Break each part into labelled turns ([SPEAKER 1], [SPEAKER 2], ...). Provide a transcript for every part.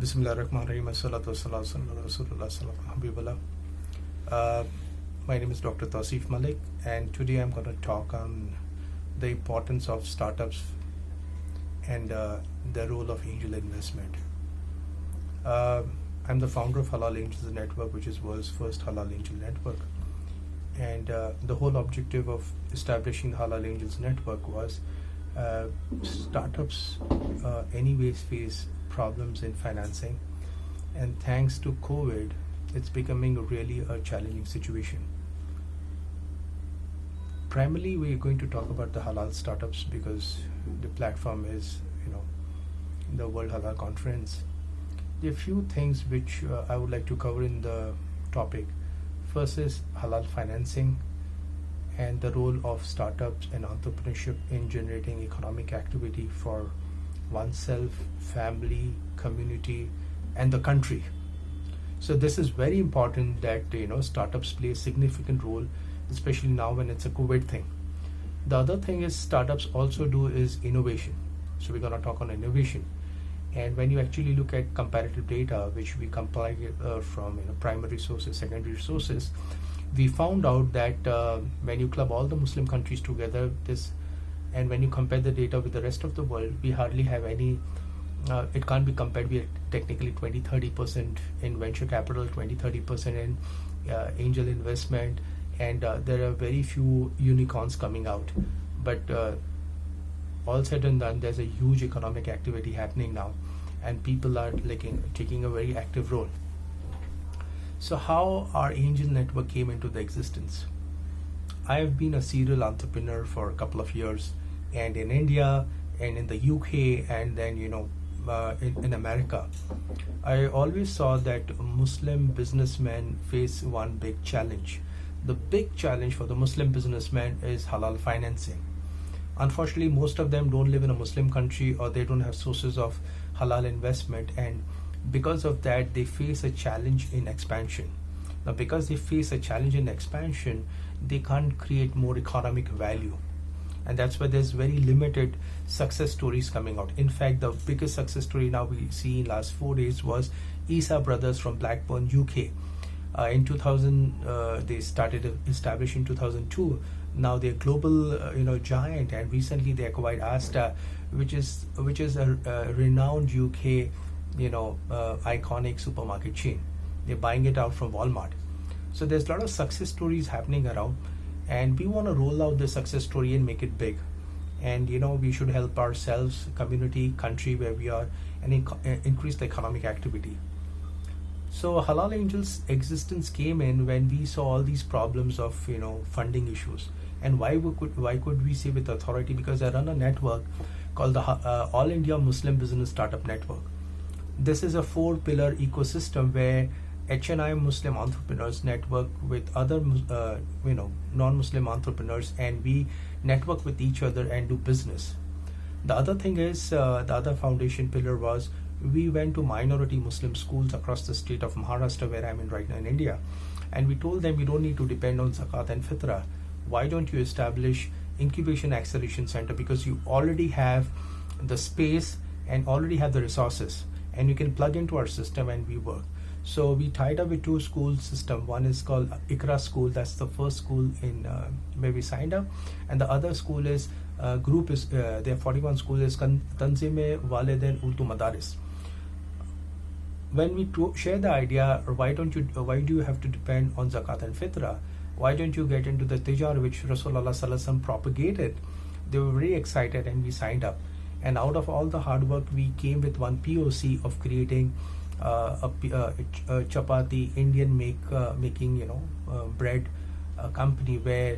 [SPEAKER 1] Bismillahirrahmanirrahim. Assalatu wassalamu ala Rasulullah sallallahu alaihi wasallam. My name is Dr. Tausif Malik, and today I'm going to talk on the importance of startups and the role of angel investment. I'm the founder of Halal Angels Network, which is world's first Halal Angel Network. And the whole objective of establishing the Halal Angels Network was startups anyways face problems in financing, and thanks to COVID, it's becoming really a challenging situation. Primarily, we're going to talk about the halal startups because the platform is, the World Halal Conference. There are a few things which I would like to cover in the topic. First is halal financing and the role of startups and entrepreneurship in generating economic activity for oneself, family, community, and the country. So this is very important that startups play a significant role, especially now when it's a COVID thing. The other thing is startups also do is innovation. So we're going to talk on innovation. And when you actually look at comparative data, which we compile from primary sources, secondary sources, we found out that when you club all the Muslim countries together, and when you compare the data with the rest of the world, we hardly have any, it can't be compared. We are technically 20-30% in venture capital, 20-30% in angel investment, and there are very few unicorns coming out. But all said and done, there's a huge economic activity happening now, and people are taking a very active role. So how our angel network came into the existence? I have been a serial entrepreneur for a couple of years, and in India and in the UK, and then in America. I always saw that Muslim businessmen face one big challenge. The big challenge for the Muslim businessmen is halal financing. Unfortunately, most of them don't live in a Muslim country, or they don't have sources of halal investment, and because of that they face a challenge in expansion. Now, because they face a challenge in expansion, they can't create more economic value, and that's why there's very limited success stories coming out. In fact, the biggest success story now we see in last 4 days was Isa Brothers from Blackburn, UK. In 2000, they started established in 2002. Now they're global, giant, and recently they acquired Asta, which is a renowned UK, iconic supermarket chain. They're buying it out from Walmart. So there's a lot of success stories happening around, and we want to roll out the success story and make it big. And we should help ourselves, community, country where we are, and increase the economic activity. So Halal Angels existence came in when we saw all these problems of funding issues. And why could we say with authority? Because I run a network called the All India Muslim Business Startup Network. This is a 4-pillar ecosystem where HNI Muslim entrepreneurs network with other non-Muslim entrepreneurs, and we network with each other and do business. The other thing is, the other foundation pillar was, we went to minority Muslim schools across the state of Maharashtra, where I'm in right now in India, and we told them, you don't need to depend on Zakat and Fitra. Why don't you establish incubation acceleration center? Because you already have the space and already have the resources, and you can plug into our system and we work. So we tied up with 2 school system. One is called Ikra School. That's the first school in where we signed up, and the other school is group is there are 41 schools, is Tanzime Waleden Urdu Madaris. When we share the idea, why do you have to depend on Zakat and Fitra? Why don't you get into the Tijar, which Rasulullah Sallallahu Alaihi Wasallam propagated? They were very excited, and we signed up. And out of all the hard work, we came with one POC of creating a chapati Indian making bread company, where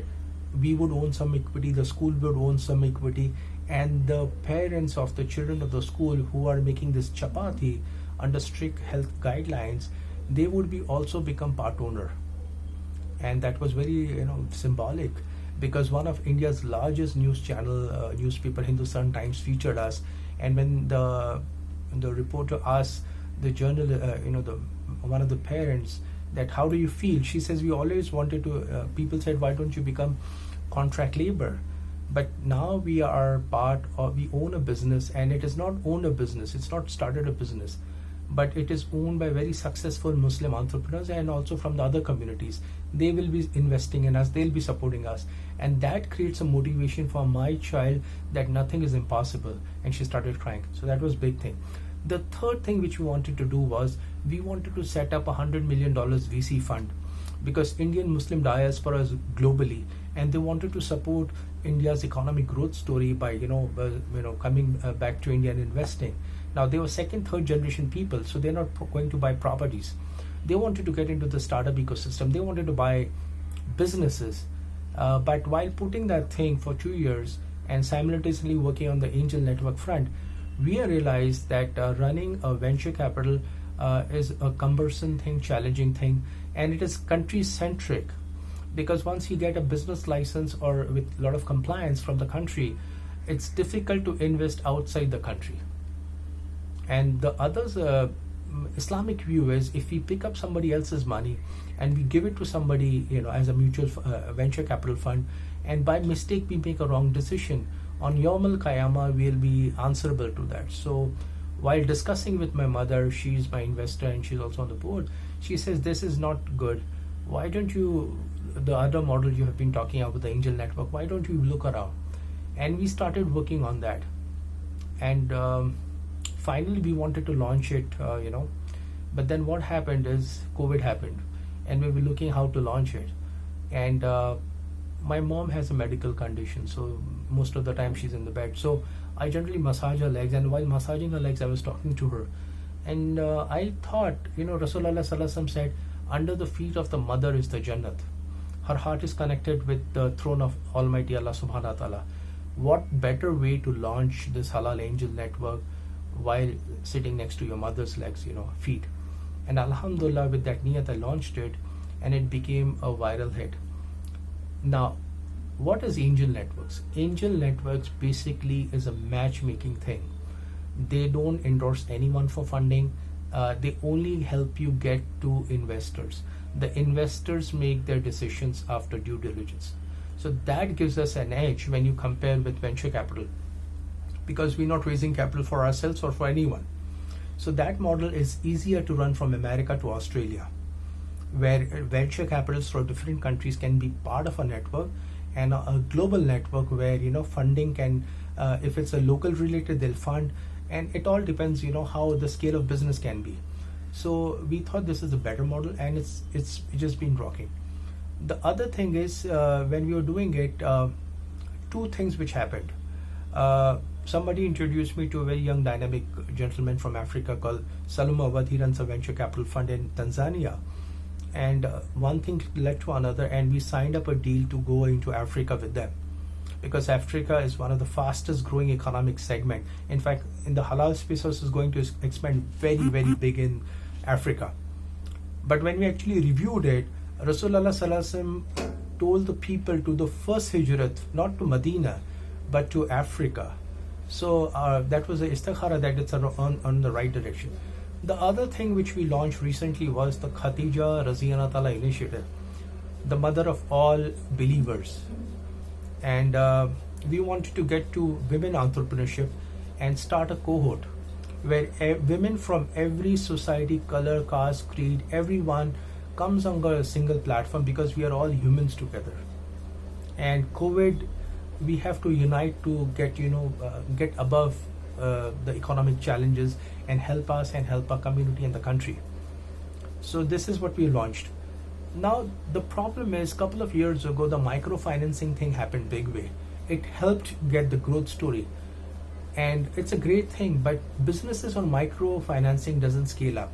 [SPEAKER 1] we would own some equity, the school would own some equity, and the parents of the children of the school who are making this chapati under strict health guidelines, they would be also become part owner. And that was very symbolic, because one of India's largest news channel, newspaper Hindustan Times, featured us. And when the reporter asked the one of the parents that, how do you feel, she says, we always wanted to, people said, why don't you become contract labor? But now we are part of, we own a business, and it is not own a business, it's not started a business. but it is owned by very successful Muslim entrepreneurs and also from the other communities. They will be investing in us, they'll be supporting us, and that creates a motivation for my child that nothing is impossible. And she started crying. So that was big thing. The third thing which we wanted to do was we wanted to set up $100 million VC fund, because Indian Muslim diaspora is globally, and they wanted to support India's economic growth story by coming back to India and investing. Now they were second, third generation people, so they're not going to buy properties. They wanted to get into the startup ecosystem. They wanted to buy businesses, but while putting that thing for 2 years and simultaneously working on the angel network front, we realized that running a venture capital is a cumbersome thing, challenging thing, and it is country centric, because once you get a business license or with a lot of compliance from the country, it's difficult to invest outside the country. And the others Islamic view is, if we pick up somebody else's money and we give it to somebody as a mutual venture capital fund, and by mistake we make a wrong decision, on Yawm al-Qiyamah we'll be answerable to that. So while discussing with my mother, she's my investor and she's also on the board, she says, this is not good. Why don't you, the other model you have been talking about, the angel network, why don't you look around? And we started working on that, and finally we wanted to launch it, but then what happened is COVID happened, and we were looking how to launch it. And my mom has a medical condition, so most of the time she's in the bed, so I generally massage her legs, and while massaging her legs I was talking to her, and I thought, Rasulullah Sallallahu Alaihi Wasallam said, under the feet of the mother is the Jannat. Her heart is connected with the throne of Almighty Allah Subhanahu wa Ta'ala. What better way to launch this Halal Angel Network while sitting next to your mother's legs, feet? And Alhamdulillah, with that niyat, I launched it, and it became a viral hit. Now, what is Angel Networks? Angel Networks basically is a matchmaking thing. They don't endorse anyone for funding. They only help you get to investors. The investors make their decisions after due diligence. So that gives us an edge when you compare with venture capital, because we're not raising capital for ourselves or for anyone. So that model is easier to run from America to Australia, where venture capitals from different countries can be part of a network, and a global network where funding can, if it's a local related, they'll fund, and it all depends how the scale of business can be. So we thought this is a better model, and it's just been rocking. The other thing is, when we were doing it, two things which happened. Somebody introduced me to a very young dynamic gentleman from Africa called Salum Awad. He runs a venture capital fund in Tanzania, and one thing led to another, and we signed up a deal to go into Africa with them, because Africa is one of the fastest growing economic segment. In fact, in the halal space also is going to expand very, very big in Africa. But when we actually reviewed it, Rasulullah Sallallahu Alaihi Wasallam told the people to the first hijrat, not to Medina, but to Africa. So that was the istikhara that it's on the right direction. The other thing which we launched recently was the Khadija Raziyana Tala initiative, the mother of all believers. And we wanted to get to women entrepreneurship and start a cohort where women from every society, color, caste, creed, everyone comes on a single platform, because we are all humans together. And COVID, we have to unite to get above the economic challenges and help us and help our community and the country. So this is what we launched. Now the problem is, couple of years ago the microfinancing thing happened big way. It helped get the growth story, and it's a great thing, but businesses on microfinancing doesn't scale up.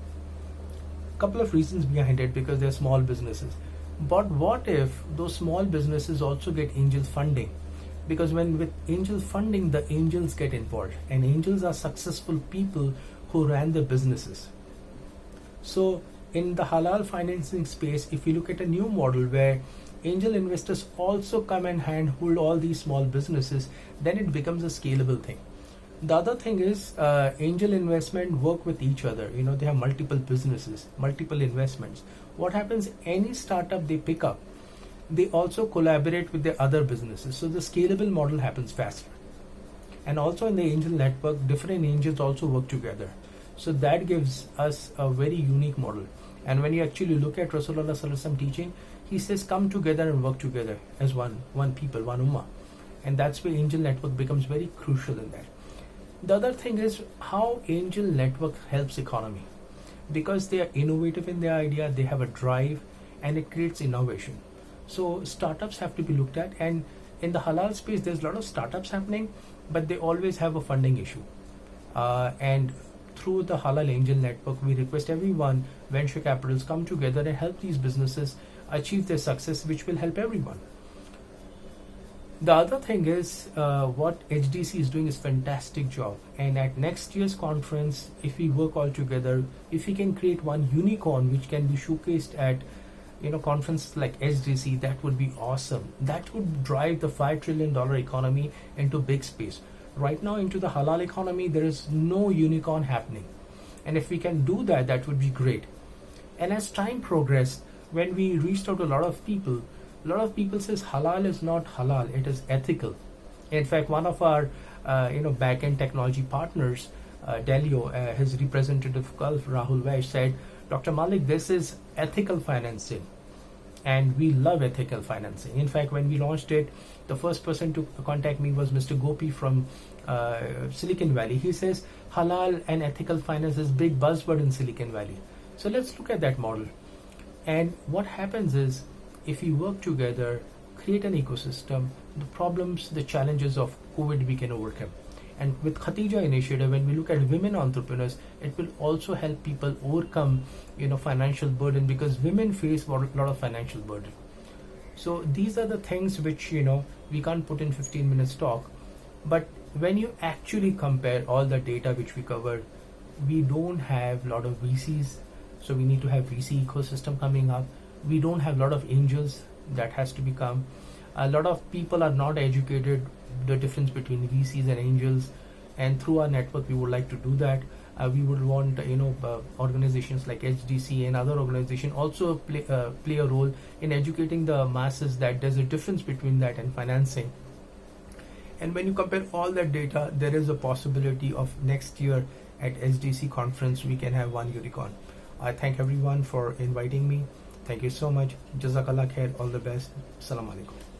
[SPEAKER 1] Couple of reasons behind it, because they're small businesses. But what if those small businesses also get angel funding? Because when with angel funding, the angels get involved, and angels are successful people who ran their businesses. So in the halal financing space, if you look at a new model where angel investors also come and handhold all these small businesses, then it becomes a scalable thing. The other thing is, angel investment work with each other. They have multiple businesses, multiple investments. What happens, any startup they pick up, they also collaborate with their other businesses. So the scalable model happens faster. And also in the angel network, different angels also work together. So that gives us a very unique model. And when you actually look at Rasulullah Sallallahu Alaihi Wasallam teaching, he says, come together and work together as one people, one ummah. And that's where Angel Network becomes very crucial in that. The other thing is how Angel Network helps economy. Because they are innovative in their idea, they have a drive, and it creates innovation. So startups have to be looked at, and in the halal space, there's a lot of startups happening, but they always have a funding issue. And through the Halal Angel Network, we request everyone, venture capitals, come together and help these businesses achieve their success, which will help everyone. The other thing is what HDC is doing is fantastic job. And at next year's conference, if we work all together, if we can create one unicorn which can be showcased at conferences like HDC, that would be awesome. That would drive the $5 trillion economy into big space. Right now into the halal economy, there is no unicorn happening. And if we can do that, that would be great. And as time progressed, when we reached out to a lot of people says halal is not halal, it is ethical. In fact, one of our back-end technology partners, Delio, his representative Gulf, Rahul Vaish, said, Dr. Malik, this is ethical financing. And we love ethical financing. In fact, when we launched it, the first person to contact me was Mr. Gopi from Silicon Valley. He says halal and ethical finance is big buzzword in Silicon Valley. So let's look at that model. And what happens is, if we work together, create an ecosystem, the problems, the challenges of COVID we can overcome. And with Khatija initiative, when we look at women entrepreneurs, it will also help people overcome financial burden, because women face a lot of financial burden. So these are the things which we can't put in 15 minutes talk. But when you actually compare all the data which we covered, we don't have a lot of VCs, so we need to have VC ecosystem coming up. We don't have a lot of angels, that has to become. A lot of people are not educated the difference between VCs and angels, and through our network we would like to do that. We would want organizations like HDC and other organizations also play a role in educating the masses that there's a difference between that and financing. And when you compare all that data, there is a possibility of next year at HDC conference we can have one unicorn. I thank everyone for inviting me. Thank you so much. Jazakallah khair. All the best. Assalamu alaikum.